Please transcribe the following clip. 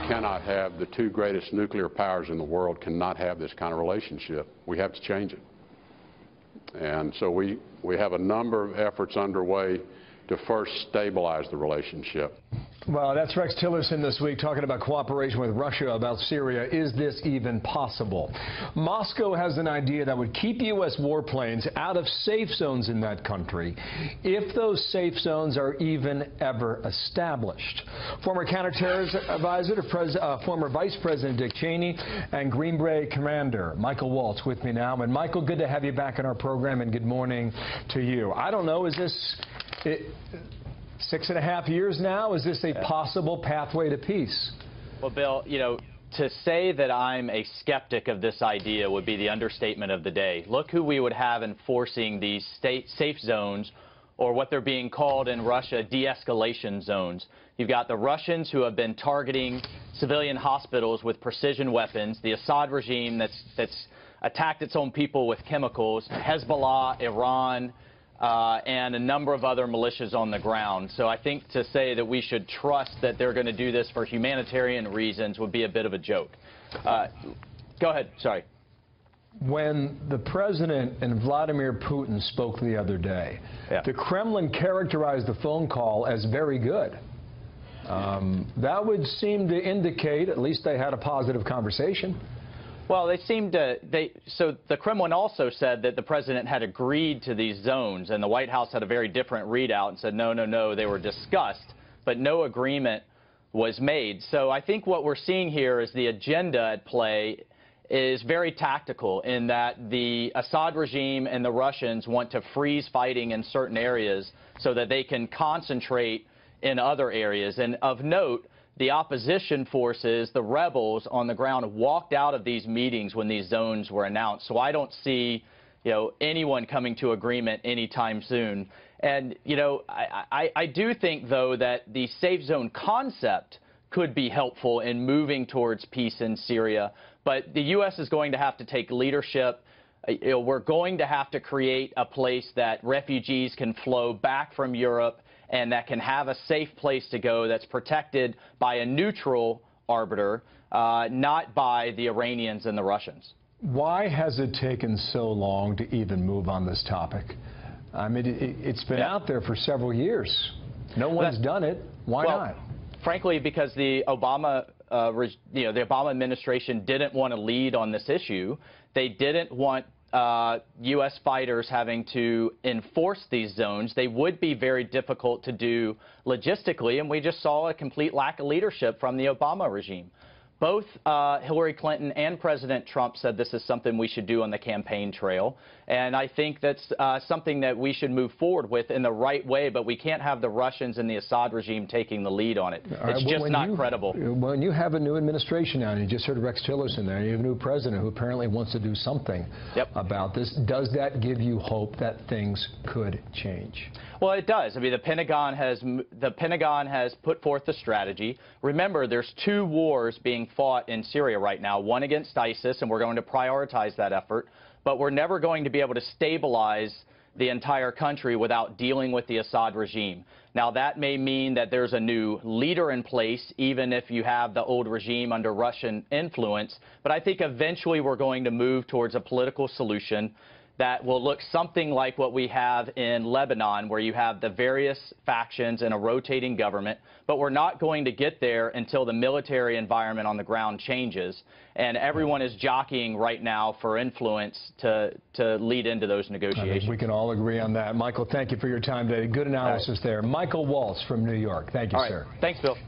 cannot have the two greatest nuclear powers in the world cannot have this kind of relationship. We have to change it. And so we have a number of efforts underway to first stabilize the relationship. Well, that's Rex Tillerson this week talking about cooperation with Russia about Syria. Is this even possible? Moscow has an idea that would keep U.S. warplanes out of safe zones in that country if those safe zones are even ever established. Former counterterrorism advisor to former Vice President Dick Cheney and Green Beret Commander Michael Waltz with me now. And Michael, good to have you back in our program, and good morning to you. I don't know, is this 6.5 years now? Is this a possible pathway to peace? Well, Bill, you know, to say that I'm a skeptic of this idea would be the understatement of the day. Look who we would have enforcing these safe zones, or what they're being called in Russia, de-escalation zones. You've got the Russians who have been targeting civilian hospitals with precision weapons, the Assad regime that's attacked its own people with chemicals, Hezbollah, Iran, and a number of other militias on the ground. So I think to say that we should trust that they're going to do this for humanitarian reasons would be a bit of a joke. Go ahead. Sorry. When the president and Vladimir Putin spoke the other day, the Kremlin characterized the phone call as very good. That would seem to indicate at least they had a positive conversation. Well, they seemed to, so the Kremlin also said that the president had agreed to these zones, and the White House had a very different readout and said, no, no, no, they were discussed, but no agreement was made. So I think what we're seeing here is the agenda at play is very tactical, in that the Assad regime and the Russians want to freeze fighting in certain areas so that they can concentrate in other areas. And of note, the opposition forces, the rebels on the ground, walked out of these meetings when these zones were announced. So I don't see, anyone coming to agreement anytime soon. And, I do think, though, that the safe zone concept could be helpful in moving towards peace in Syria. But the U.S. is going to have to take leadership. We're going to have to create a place that refugees can flow back from Europe, and that can have a safe place to go that's protected by a neutral arbiter, not by the Iranians and the Russians. Why has it taken so long to even move on this topic? I mean, it's been out there for several years. No one's done it. Why not? Frankly, because the Obama administration didn't want to lead on this issue. They didn't want U.S. fighters having to enforce these zones. They would be very difficult to do logistically, and we just saw a complete lack of leadership from the Obama regime. Both Hillary Clinton and President Trump said this is something we should do on the campaign trail, and I think that's something that we should move forward with in the right way, but we can't have the Russians and the Assad regime taking the lead on it. It's just not credible. When you have a new administration now, and you just heard Rex Tillerson there, and you have a new president who apparently wants to do something about this, does that give you hope that things could change? Well, it does. I mean, the Pentagon has put forth the strategy. Remember, there's two wars being fought in Syria right now, one against ISIS, and we're going to prioritize that effort, but we're never going to be able to stabilize the entire country without dealing with the Assad regime. Now, that may mean that there's a new leader in place, even if you have the old regime under Russian influence, but I think eventually we're going to move towards a political solution that will look something like what we have in Lebanon, where you have the various factions and a rotating government, but we're not going to get there until the military environment on the ground changes, and everyone is jockeying right now for influence to lead into those negotiations. I think we can all agree on that. Michael, thank you for your time today. Good analysis there. Michael Waltz from New York. Thank you, sir. Thanks, Bill.